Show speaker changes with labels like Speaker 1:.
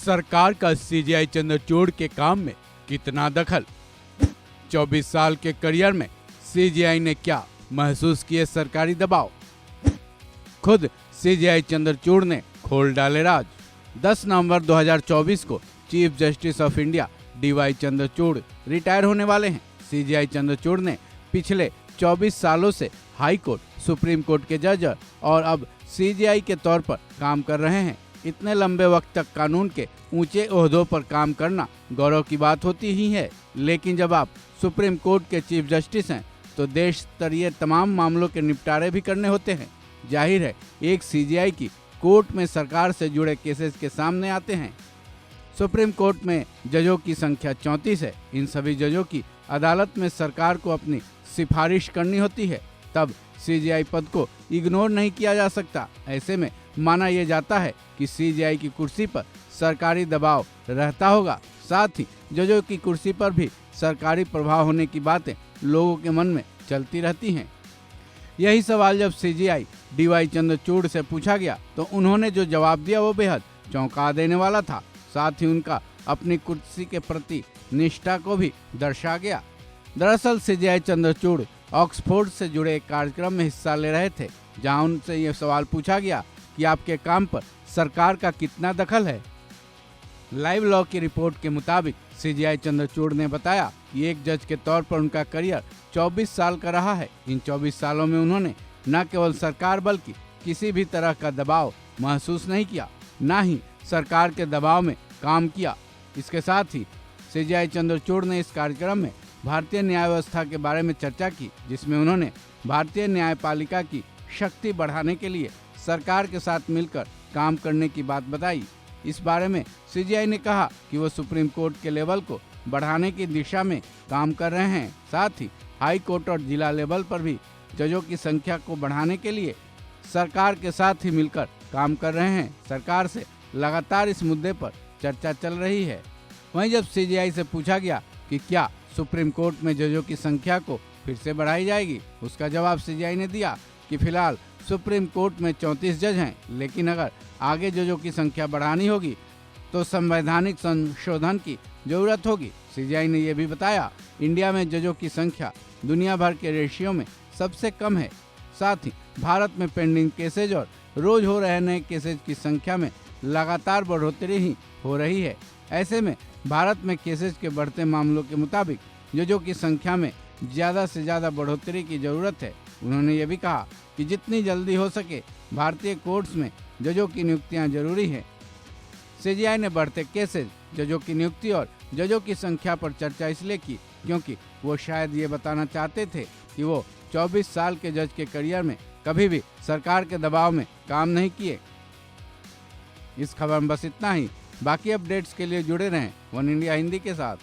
Speaker 1: सरकार का सीजीआई चंद्रचूड़ के काम में कितना दखल। 24 साल के करियर में सीजीआई ने क्या महसूस किए सरकारी दबाव। खुद सीजीआई चंद्रचूड़ ने खोल डाले राज। 10 नवंबर 2024 को chief justice of India D Y Chandrachud retire होने वाले हैं। सीजीआई चंद्रचूड़ ने पिछले 24 सालों से हाई कोर्ट, सुप्रीम कोर्ट के जज और अब सीजीआई के तौर पर काम कर रहे हैं। इतने लंबे वक्त तक कानून के ऊंचे ओहदों पर काम करना गौरव की बात होती ही है, लेकिन जब आप सुप्रीम कोर्ट के चीफ जस्टिस हैं तो देश स्तरीय तमाम मामलों के निपटारे भी करने होते हैं। जाहिर है एक सीजीआई की कोर्ट में सरकार से जुड़े केसेस के सामने आते हैं। सुप्रीम कोर्ट में जजों की संख्या 34 है। इन सभी जजों की अदालत में सरकार को अपनी सिफारिश करनी होती है, तब सीजीआई पद को इग्नोर नहीं किया जा सकता। ऐसे में माना यह जाता है कि सीजीआई की कुर्सी पर सरकारी दबाव रहता होगा। साथ ही जजों की कुर्सी पर भी सरकारी प्रभाव होने की बातें लोगों के मन में चलती रहती हैं। यही सवाल जब सीजीआई डीवाई चंद्रचूड़ से पूछा गया तो उन्होंने जो जवाब दिया वो बेहद चौंका देने वाला था। साथ ही उनका अपनी कुर्सी के प्रति निष्ठा को भी दर्शा गया। दरअसल सीजीआई चंद्रचूड़ ऑक्सफोर्ड से जुड़े एक कार्यक्रम में हिस्सा ले रहे थे, जहां उनसे यह सवाल पूछा गया कि आपके काम पर सरकार का कितना दखल है। लाइव लॉ की रिपोर्ट के मुताबिक सीजीआई चंद्रचूड़ ने बताया कि एक जज के तौर पर उनका करियर 24 साल का रहा है। इन 24 सालों में उन्होंने न केवल सरकार बल्कि किसी भी तरह का दबाव महसूस नहीं किया, न ही सरकार के दबाव में काम किया। इसके साथ ही सीजीआई चंद्रचूड़ ने इस कार्यक्रम में भारतीय न्याय व्यवस्था के बारे में चर्चा की, जिसमें उन्होंने भारतीय न्यायपालिका की शक्ति बढ़ाने के लिए सरकार के साथ मिलकर काम करने की बात बताई। इस बारे में सीजीआई ने कहा कि वो सुप्रीम कोर्ट के लेवल को बढ़ाने की दिशा में काम कर रहे हैं। साथ ही हाई कोर्ट और जिला लेवल पर भी जजों की संख्या को बढ़ाने के लिए सरकार के साथ ही मिलकर काम कर रहे हैं। सरकार से लगातार इस मुद्दे पर चर्चा चल रही है। वहीं जब सीजीआई से पूछा गया कि क्या सुप्रीम कोर्ट में जजों की संख्या को फिर से बढ़ाई जाएगी, उसका जवाब सीजीआई ने दिया कि फिलहाल सुप्रीम कोर्ट में 34 जज हैं, लेकिन अगर आगे जजों की संख्या बढ़ानी होगी तो संवैधानिक संशोधन की जरूरत होगी। सीजीआई ने यह भी बताया इंडिया में जजों की संख्या दुनिया भर के रेशियो में सबसे कम है। साथ ही भारत में पेंडिंग केसेज और रोज हो रहे नए केसेज की संख्या में लगातार बढ़ोतरी ही हो रही है। ऐसे में भारत में केसेज के बढ़ते मामलों के मुताबिक जजों की संख्या में ज़्यादा से ज़्यादा बढ़ोतरी की जरूरत है। उन्होंने ये भी कहा कि जितनी जल्दी हो सके भारतीय कोर्ट्स में जजों की नियुक्तियां जरूरी है। सीजीआई ने बढ़ते केसेज, जजों की नियुक्ति और जजों की संख्या पर चर्चा इसलिए की क्योंकि वो शायद ये बताना चाहते थे कि वो 24 साल के जज के करियर में कभी भी सरकार के दबाव में काम नहीं किए। इस खबर में बस इतना ही। बाकी अपडेट्स के लिए जुड़े रहें वन इंडिया हिंदी के साथ।